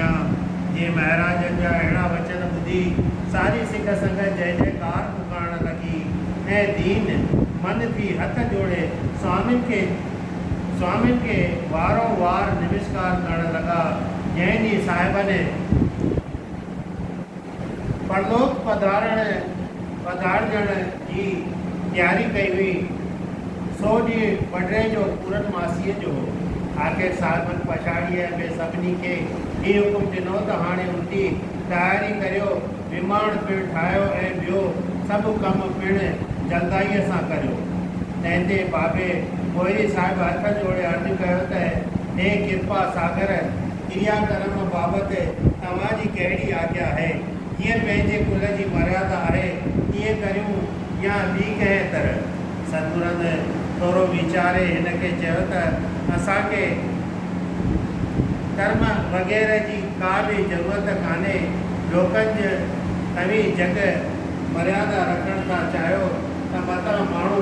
कया जे महाराजन जा अहिड़ा वचन ॿुधी सारी सिख संगत जय जयकार पुकारण लगी ऐं दीन मन थी हथ जोड़े स्वामिन के वारों वार नमस्कार करण लगा। जैन जी साहिब ने परलोक पधारण जी तैयारी कई हुई। सो ॾींहुं पडरे जो पूरनमासीअ जो आख़िर साहिबनि पछाड़ीअ में सभिनी खे ही हुकुम ॾिनो त हाणे उथी तयारी करियो, विमाण पिणु ठाहियो ऐं ॿियो सभु कमु पिणु जल्दाईअ सां करियो। तंहिंते बाबे मोहिरी साहिब हथ जोड़े अर्ज़ु कयो त हे कृपा सागर, क्रियाकर्म बाबति तव्हांजी कहिड़ी आज्ञा आहे? कीअं पंहिंजे कुल जी मर्यादा आहे कीअं करियूं या ॿी कंहिं तरह? सतगुरनि थोरो वीचारे हिन खे चयो त असांखे कर्म वग़ैरह जी का बि ज़रूरत कान्हे। लोकनि जे तव्हीं जग मर्यादा रखण था चाहियो त मतां माण्हू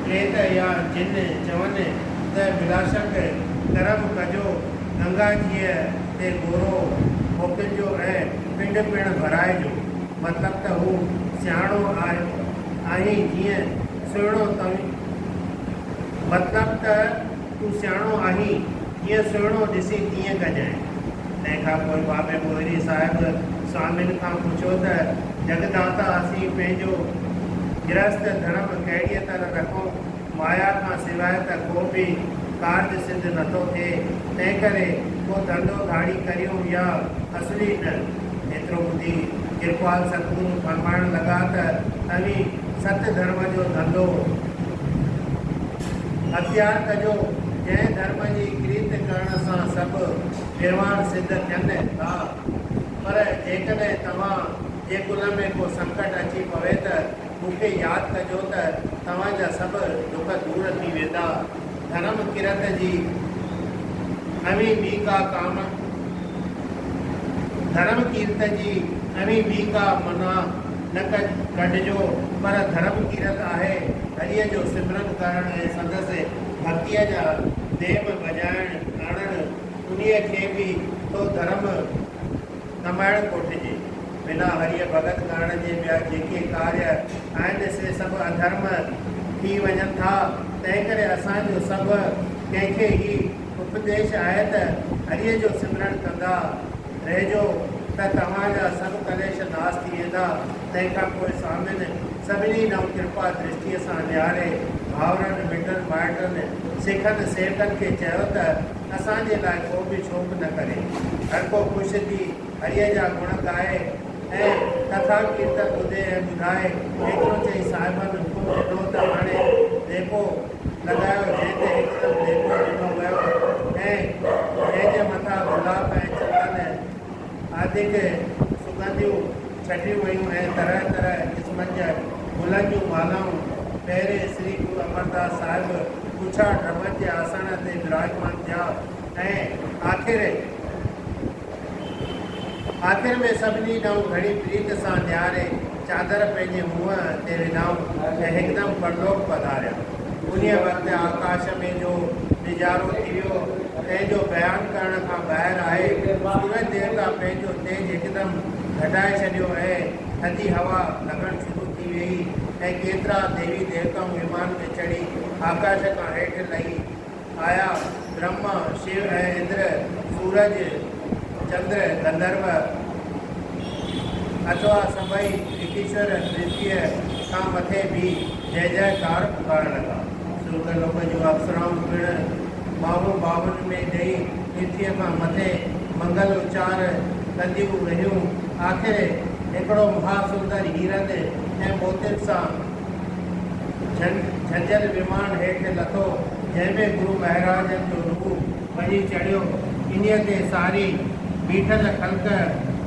प्रेत या जिन चवनि त बिलाशक कर्म कजो, गंगा जीअ ते गोरो मोकिलिजो ऐं पिंड पिणु भराइजो। मतिलबु त हू सियाणो आहीं जीअं सुहिणो मतिलबु त तूं सियाणो आहीं जीअं सुहिणो ॾिसी तीअं कजांइ। तंहिंखां पोइ बाबे मोहिरी साहिबु स्वामिनि खां पुछियो त जगदाता असीं पंहिंजो गृहस्थ धर्म कहिड़ीअ तरह रखूं? माया खां सवाइ त को बि कार्य सिद्ध नथो थिए, तंहिं करे को धंधो धाड़ी करियूं या असली न। एतिरो ॿुधी कृपाल सतगुरु फरमाइण लॻा त तव्हीं सत्य धर्म जो धंधो हथियार कजो, जंहिं धर्म जी क्रीत करण सां सभु निर्वाण सिद्ध थियनि था। पर जेकॾहिं तव्हां जे कुल में को संकट अची पवे त मूंखे यादि कजो त तव्हांजा सभु दुख दूर थी वेंदा। धर्म किरत जी अमी ॿी का काम धर्म कीर्त जी अमी ॿी का मना न कढिजो, पर धर्म कीरत आहे हरीअ जो सिमरन करण ऐं संदसि भक्तीअ जा देव बजाइण आणण। उन्हीअ खे बि तो धर्म कमाइण कोठिजे। बिना हरीअ भगत करण जे ॿिया जेके कार्य आहिनि से सभु अधर्म थी वञनि था। तंहिं करे असांजो सभु कंहिंखे ई उपदेश आहे त हरीअ जो सिमरन कंदा रहिजो त तव्हांजा सभु कलेश नाश थी वेंदा। तंहिंखां पोइ स्वामिनि सभिनी नव कृपा दृष्टिअ सां निहारे भाउरनि मिटनि माइटनि सिखनि सेवकनि खे चयो त असांजे लाइ को बि शोक न करे, हर को ख़ुशि थी हरीअ जा गुण ॻाए ऐं कथा कीर्तन ॿुधे ऐं ॿुधाए। एतिरो चई साहिबनि हुकुम ॾिनो त हाणे लेपो लॻायो, जंहिं ते हिकदमि लेपो ॾिनो वियो ऐं जंहिंजे मथां गुलाब ऐं चंदन आदिक सुगंधियूं छटियूं वयूं ऐं तरह तरह क़िस्मनि जा गुलनि जूं मालाऊं पहिरें श्री गुरु अमरदास साहिबु पुछा ड्रमनि जे आसन ते विराजमान थिया ऐं आख़िर में सभिनी ॾांहुं घणी प्रीत सां निहारे चादर पंहिंजे मुंहं ते विधाऊं ऐं हिकदमि परलोक पधारिया। उन वक़्तु आकाश में जो निजारो थी वियो तंहिंजो बयानु करण खां ॿाहिरि आहे। सूरज देवता पंहिंजो तेज हिकदमि घटाए छॾियो ऐं थधी हवा लॻणु शुरू थी वई ऐं केतिरा देवी देवताऊं विमान में चढ़ी आकाश खां हेठि लही आया। ब्रह्मा शिव ऐं इंद्र, सूरज, चंद्र, गंधर्व अथवा सभई ईश्वर दृष्टिअ खां मथे बि जय जयकार पुकारण लॻा। सुर्गलोक जूं अप्सराऊं पिणु बाबो बावन में ॾेई पृथ्वीअ खां मथे मंगल उचार कंदियूं रहियूं। आख़िर हिकिड़ो महासुंदर हीरन ऐं मोतियुनि सां झंझल विमान हेठि लथो, जंहिंमें गुरु महाराजनि जो रूप वञी चढ़ियो। इन्हीअ ते सारी बीठल ख़ल्क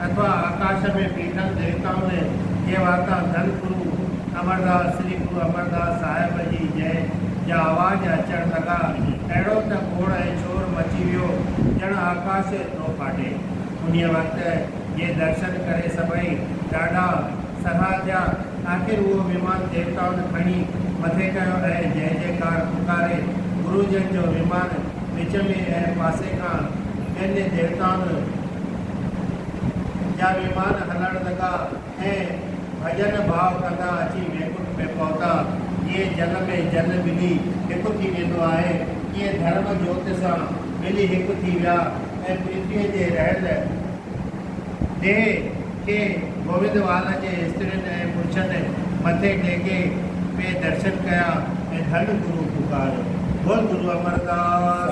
अथवा आकाश में बीठल देवताउनि जे वार्ता धन गुरु अमरदास श्री गुरु अमरदास साहिब जी जय जा आवाज़ अचणु लॻा। अहिड़ो त गोड़ ऐं शोर मची वियो ॼण आकाश थो फाटे। उन वक़्तु जे दर्शन करे सभई ॾाढा सराहा थिया। आख़िर उहो विमान देवताउनि खणी मथे कयो ऐं जय जयकार पुकारे गुरुजन जो विमान विच में ऐं पासे खां ॿियनि देवताउनि या विमान हलण लॻा ऐं भॼन भाव कंदा अची वैकुंठ में पहुता। ये जल में जल मिली हिकु थी वेंदो आहे, कीअं धर्म ज्योत सां मिली हिकु थी विया ऐं पृथ्वीअ जे रहल देह खे गोविंदवाल जे स्त्रियुनि ऐं पुरुषनि मथे टेके पे दर्शन कया ऐं धन गुरु पुकारियो। बोल गुरु अमरदास।